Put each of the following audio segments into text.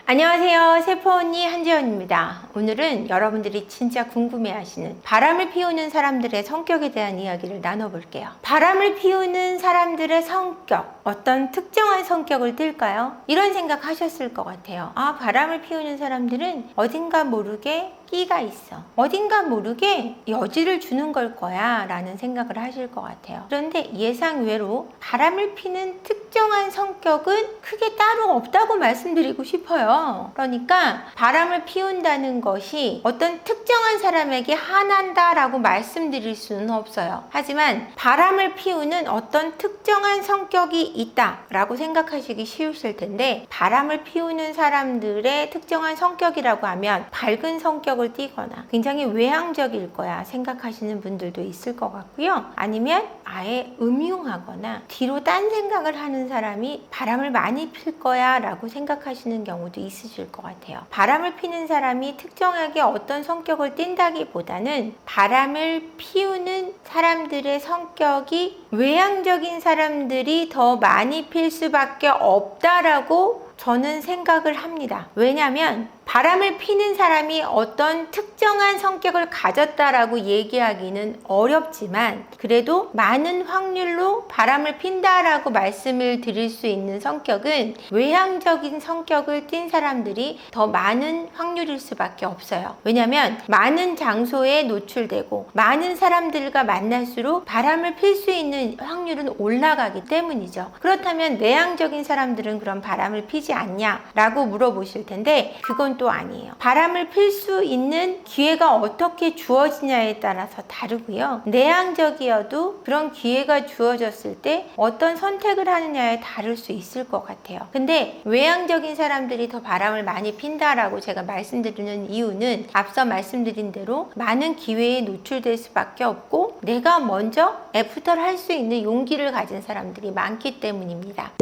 안녕하세요. 세포언니 한지연입니다. 오늘은 여러분들이 진짜 궁금해하시는 바람을 피우는 사람들의 성격에 대한 이야기를 나눠볼게요. 바람을 피우는 사람들의 성격, 어떤 특정한 성격을 띨까요? 이런 생각 하셨을 것 같아요. 바람을 피우는 사람들은 어딘가 모르게 끼가 있어. 어딘가 모르게 여지를 주는 걸 거야 라는 생각을 하실 것 같아요. 그런데 예상외로 바람을 피는 특정한 성격은 크게 따로 없다고 말씀드리고 싶어요. 그러니까 바람을 피운다는 것이 어떤 특정한 사람에게 한한다 라고 말씀드릴 수는 없어요. 하지만 바람을 피우는 어떤 특정한 성격이 있다 라고 생각하시기 쉬우실 텐데, 바람을 피우는 사람들의 특정한 성격이라고 하면 밝은 성격을 띠거나 굉장히 외향적일 거야 생각하시는 분들도 있을 것 같고요. 아니면 아예 음흉하거나 뒤로 딴 생각을 하는 사람이 바람을 많이 필 거야 라고 생각하시는 경우도 있으실 것 같아요. 바람을 피는 사람이 특정하게 어떤 성격을 띈다기보다는 바람을 피우는 사람들의 성격이 외향적인 사람들이 더 많이 필 수밖에 없다라고 저는 생각을 합니다. 왜냐하면 바람을 피는 사람이 어떤 특정한 성격을 가졌다라고 얘기하기는 어렵지만, 그래도 많은 확률로 바람을 핀다라고 말씀을 드릴 수 있는 성격은 외향적인 성격을 띈 사람들이 더 많은 확률일 수밖에 없어요. 왜냐하면 많은 장소에 노출되고 많은 사람들과 만날수록 바람을 필 수 있는 확률은 올라가기 때문이죠. 그렇다면 내향적인 사람들은 그럼 바람을 피지 않냐 라고 물어보실 텐데, 그건 또 아니에요. 바람을 필 수 있는 기회가 어떻게 주어지냐에 따라서 다르고요. 내향적이어도 그런 기회가 주어졌을 때 어떤 선택을 하느냐에 다를 수 있을 것 같아요. 근데 외향적인 사람들이 더 바람을 많이 핀다라고 제가 말씀드리는 이유는 앞서 말씀드린 대로 많은 기회에 노출될 수밖에 없고 내가 먼저 애프터를 할 수 있는 용기를 가진 사람들이 많기 때문입니다.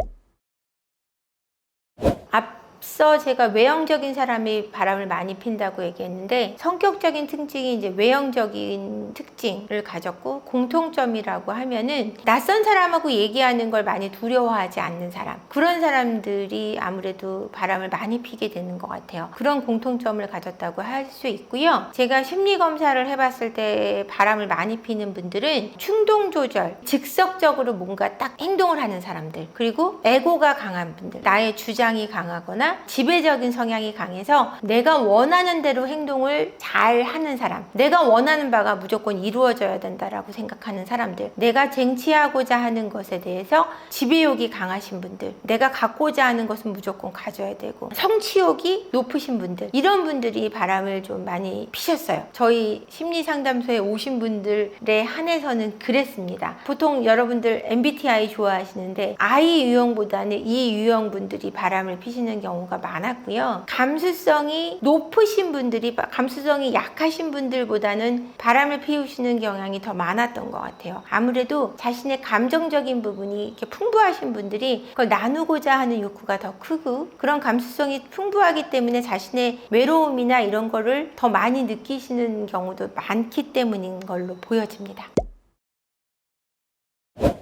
앞서 제가 외형적인 사람이 바람을 많이 핀다고 얘기했는데, 성격적인 특징이 이제 외형적인 특징을 가졌고, 공통점이라고 하면은 낯선 사람하고 얘기하는 걸 많이 두려워하지 않는 사람, 그런 사람들이 아무래도 바람을 많이 피게 되는 것 같아요. 그런 공통점을 가졌다고 할 수 있고요. 제가 심리검사를 해봤을 때 바람을 많이 피는 분들은 충동 조절, 즉석적으로 뭔가 딱 행동을 하는 사람들, 그리고 에고가 강한 분들, 나의 주장이 강하거나 지배적인 성향이 강해서 내가 원하는 대로 행동을 잘 하는 사람, 내가 원하는 바가 무조건 이루어져야 된다라고 생각하는 사람들, 내가 쟁취하고자 하는 것에 대해서 지배욕이 강하신 분들, 내가 갖고자 하는 것은 무조건 가져야 되고 성취욕이 높으신 분들, 이런 분들이 바람을 좀 많이 피셨어요. 저희 심리상담소에 오신 분들에 한해서는 그랬습니다. 보통 여러분들 MBTI 좋아하시는데 I 유형보다는 E 유형 분들이 바람을 피시는 경우가 많았고요. 감수성이 높으신 분들이 감수성이 약하신 분들보다는 바람을 피우시는 경향이 더 많았던 것 같아요. 아무래도 자신의 감정적인 부분이 이렇게 풍부하신 분들이 그걸 나누고자 하는 욕구가 더 크고, 그런 감수성이 풍부하기 때문에 자신의 외로움이나 이런 거를 더 많이 느끼시는 경우도 많기 때문인 걸로 보여집니다.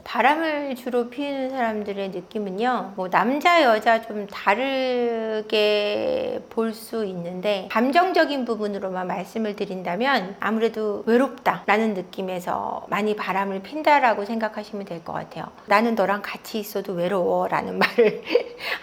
바람을 주로 피우는 사람들의 느낌은요, 남자 여자 좀 다르게 볼 수 있는데, 감정적인 부분으로만 말씀을 드린다면 아무래도 외롭다 라는 느낌에서 많이 바람을 핀다라고 생각하시면 될 것 같아요. 나는 너랑 같이 있어도 외로워 라는 말을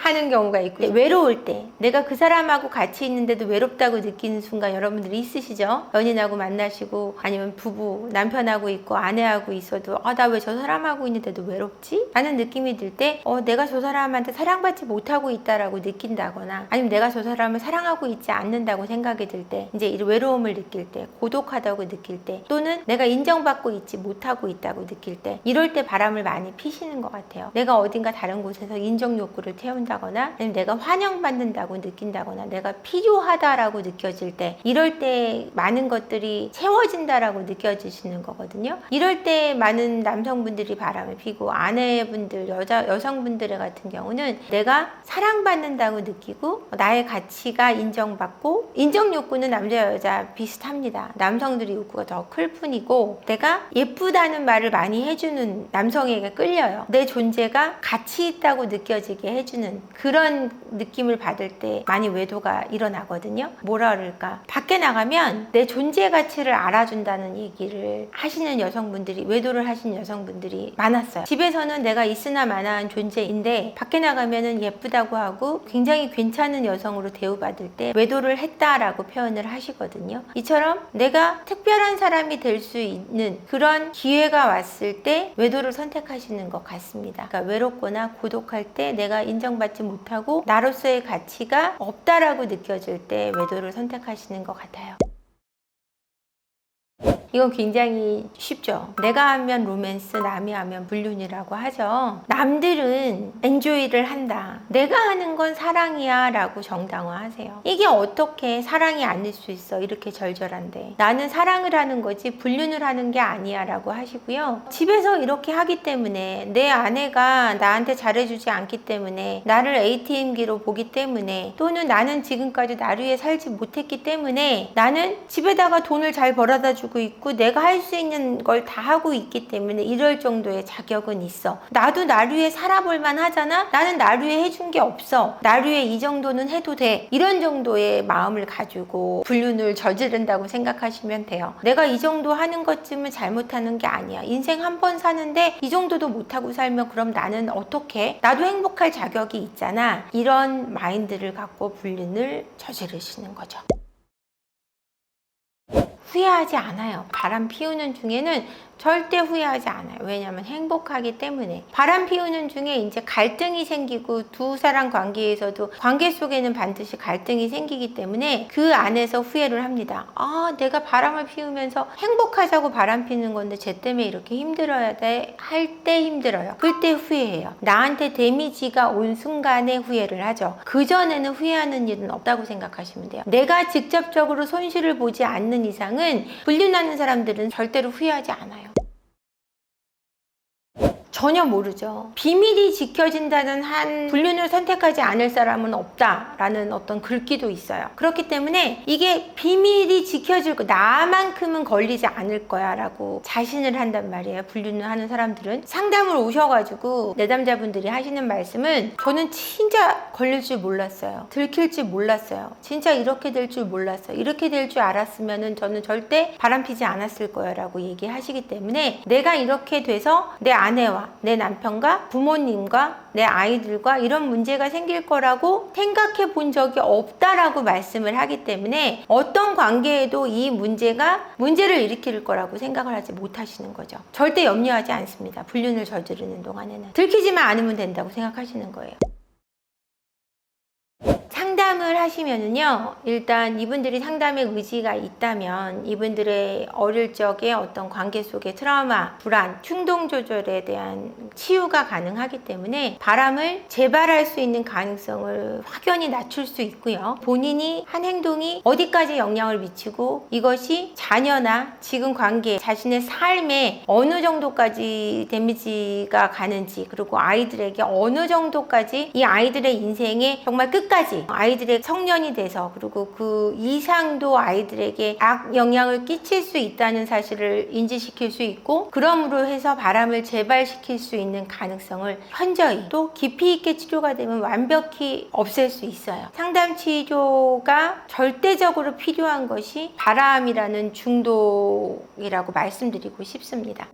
하는 경우가 있고, 외로울 때 내가 그 사람하고 같이 있는데도 외롭다고 느끼는 순간 여러분들이 있으시죠? 연인하고 만나시고 아니면 부부, 남편하고 있고 아내하고 있어도 나 왜 저 사람하고 있는데도 외롭지? 라는 느낌이 들 때 내가 저 사람한테 사랑받지 못하고 있다라고 느낀다거나, 아니면 내가 저 사람을 사랑하고 있지 않는다고 생각이 들 때, 이제 이 외로움을 느낄 때, 고독하다고 느낄 때, 또는 내가 인정받고 있지 못하고 있다고 느낄 때, 이럴 때 바람을 많이 피시는 것 같아요. 내가 어딘가 다른 곳에서 인정 욕구를 태운다거나, 아니면 내가 환영받는다고 느낀다거나, 내가 필요하다라고 느껴질 때, 이럴 때 많은 것들이 채워진다라고 느껴지시는 거거든요. 이럴 때 많은 남성분들이 바람을 바람을 피고, 아내분들, 여성분들의 같은 경우는 내가 사랑받는다고 느끼고 나의 가치가 인정받고, 인정 욕구는 남자 여자 비슷합니다. 남성들이 욕구가 더 클 뿐이고, 내가 예쁘다는 말을 많이 해주는 남성에게 끌려요. 내 존재가 가치 있다고 느껴지게 해주는 그런 느낌을 받을 때 많이 외도가 일어나거든요. 뭐라 그럴까, 밖에 나가면 내 존재 가치를 알아준다는 얘기를 하시는 여성분들이, 외도를 하시는 여성분들이 많았어요. 집에서는 내가 있으나 마나한 존재인데 밖에 나가면은 예쁘다고 하고 굉장히 괜찮은 여성으로 대우받을 때 외도를 했다라고 표현을 하시거든요. 이처럼 내가 특별한 사람이 될 수 있는 그런 기회가 왔을 때 외도를 선택하시는 것 같습니다. 그러니까 외롭거나 고독할 때 내가 인정받지 못하고 나로서의 가치가 없다라고 느껴질 때 외도를 선택하시는 것 같아요. 이건 굉장히 쉽죠. 내가 하면 로맨스, 남이 하면 불륜이라고 하죠. 남들은 엔조이를 한다, 내가 하는 건 사랑이야 라고 정당화하세요. 이게 어떻게 사랑이 아닐 수 있어, 이렇게 절절한데. 나는 사랑을 하는 거지 불륜을 하는 게 아니야 라고 하시고요. 집에서 이렇게 하기 때문에, 내 아내가 나한테 잘해주지 않기 때문에, 나를 ATM기로 보기 때문에, 또는 나는 지금까지 나를 위해 살지 못했기 때문에 나는 집에다가 돈을 잘 벌어다 주고 있고 내가 할 수 있는 걸 다 하고 있기 때문에 이럴 정도의 자격은 있어. 나도 나를 위해 살아볼 만 하잖아. 나는 나를 위해 해준 게 없어. 나를 위해 이 정도는 해도 돼. 이런 정도의 마음을 가지고 불륜을 저지른다고 생각하시면 돼요. 내가 이 정도 하는 것쯤은 잘못하는 게 아니야. 인생 한 번 사는데 이 정도도 못하고 살면 그럼 나는 어떻게? 나도 행복할 자격이 있잖아. 이런 마인드를 갖고 불륜을 저지르시는 거죠. 후회하지 않아요. 바람 피우는 중에는 절대 후회하지 않아요. 왜냐하면 행복하기 때문에. 바람 피우는 중에 이제 갈등이 생기고, 두 사람 관계에서도 관계 속에는 반드시 갈등이 생기기 때문에 그 안에서 후회를 합니다. 아, 내가 바람을 피우면서 행복하자고 바람 피는 건데 쟤 때문에 이렇게 힘들어야 돼 할 때 힘들어요. 그때 후회해요. 나한테 데미지가 온 순간에 후회를 하죠. 그전에는 후회하는 일은 없다고 생각하시면 돼요. 내가 직접적으로 손실을 보지 않는 이상은 불륜하는 사람들은 절대로 후회하지 않아요. 전혀 모르죠. 비밀이 지켜진다는 한 불륜을 선택하지 않을 사람은 없다라는 어떤 글귀도 있어요. 그렇기 때문에 이게 비밀이 지켜질 거, 나만큼은 걸리지 않을 거야 라고 자신을 한단 말이에요. 불륜을 하는 사람들은. 상담을 오셔가지고 내담자분들이 하시는 말씀은, 저는 진짜 걸릴 줄 몰랐어요. 들킬 줄 몰랐어요. 진짜 이렇게 될 줄 몰랐어요. 이렇게 될 줄 알았으면 저는 절대 바람피지 않았을 거야 라고 얘기하시기 때문에, 내가 이렇게 돼서 내 아내와 내 남편과 부모님과 내 아이들과 이런 문제가 생길 거라고 생각해 본 적이 없다라고 말씀을 하기 때문에, 어떤 관계에도 이 문제를 일으킬 거라고 생각을 하지 못하시는 거죠. 절대 염려하지 않습니다. 불륜을 저지르는 동안에는 들키지만 않으면 된다고 생각하시는 거예요. 상담을 하시면은요, 일단 이분들이 상담의 의지가 있다면 이분들의 어릴 적의 어떤 관계 속의 트라우마, 불안, 충동 조절에 대한 치유가 가능하기 때문에 바람을 재발할 수 있는 가능성을 확연히 낮출 수 있고요. 본인이 한 행동이 어디까지 영향을 미치고 이것이 자녀나 지금 관계, 자신의 삶에 어느 정도까지 데미지가 가는지, 그리고 아이들에게 어느 정도까지 이 아이들의 인생에 정말 끝까지 아이들의 성년이 돼서, 그리고 그 이상도 아이들에게 악 영향을 끼칠 수 있다는 사실을 인지시킬 수 있고, 그러므로 해서 바람을 재발시킬 수 있는 가능성을 현저히, 또 깊이 있게 치료가 되면 완벽히 없앨 수 있어요. 상담 치료가 절대적으로 필요한 것이 바람이라는 중독이라고 말씀드리고 싶습니다.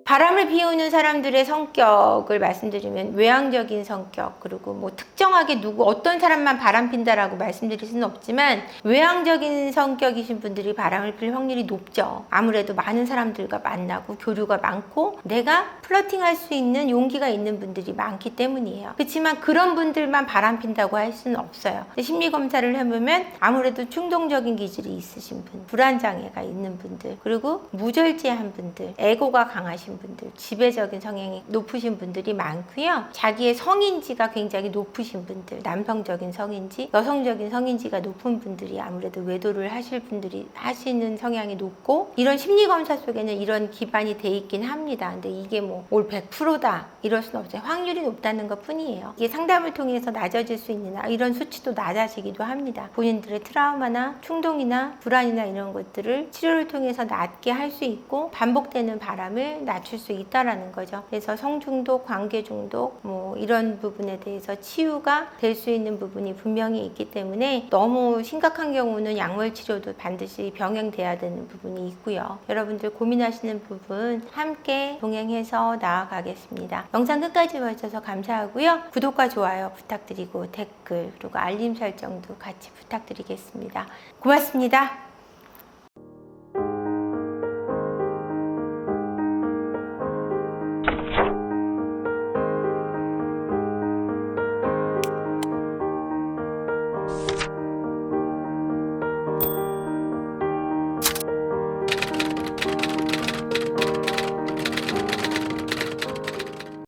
바람을 피우는 사람들의 성격을 말씀드리면, 외향적인 성격, 그리고 뭐 특정하게 어떤 사람만 바람 핀다라고 말씀드릴 수는 없지만, 외향적인 성격이신 분들이 바람을 필 확률이 높죠. 아무래도 많은 사람들과 만나고 교류가 많고 내가 플러팅할 수 있는 용기가 있는 분들이 많기 때문이에요. 그렇지만 그런 분들만 바람 핀다고 할 수는 없어요. 심리 검사를 해보면 아무래도 충동적인 기질이 있으신 분, 불안장애가 있는 분들, 그리고 무절제한 분들, 에고가 강하신 높으신 분들, 지배적인 성향이 높으신 분들이 많고요. 자기의 성인지가 굉장히 높으신 분들, 남성적인 성인지, 여성적인 성인지가 높은 분들이 아무래도 외도를 하실 분들이 하시는 성향이 높고, 이런 심리검사 속에는 이런 기반이 돼 있긴 합니다. 근데 이게 뭐 올 100%다 이럴 수는 없어요. 확률이 높다는 것 뿐이에요. 이게 상담을 통해서 낮아질 수 있는 이런 수치도 낮아지기도 합니다. 본인들의 트라우마나 충동이나 불안이나 이런 것들을 치료를 통해서 낫게 할 수 있고, 반복되는 바람을 낮출 수 있다라는 거죠. 그래서 성중독, 관계중독 뭐 이런 부분에 대해서 치유가 될 수 있는 부분이 분명히 있기 때문에, 너무 심각한 경우는 약물 치료도 반드시 병행돼야 되는 부분이 있고요. 여러분들 고민하시는 부분 함께 동행해서 나아가겠습니다. 영상 끝까지 봐주셔서 감사하고요. 구독과 좋아요 부탁드리고 댓글 그리고 알림 설정도 같이 부탁드리겠습니다. 고맙습니다.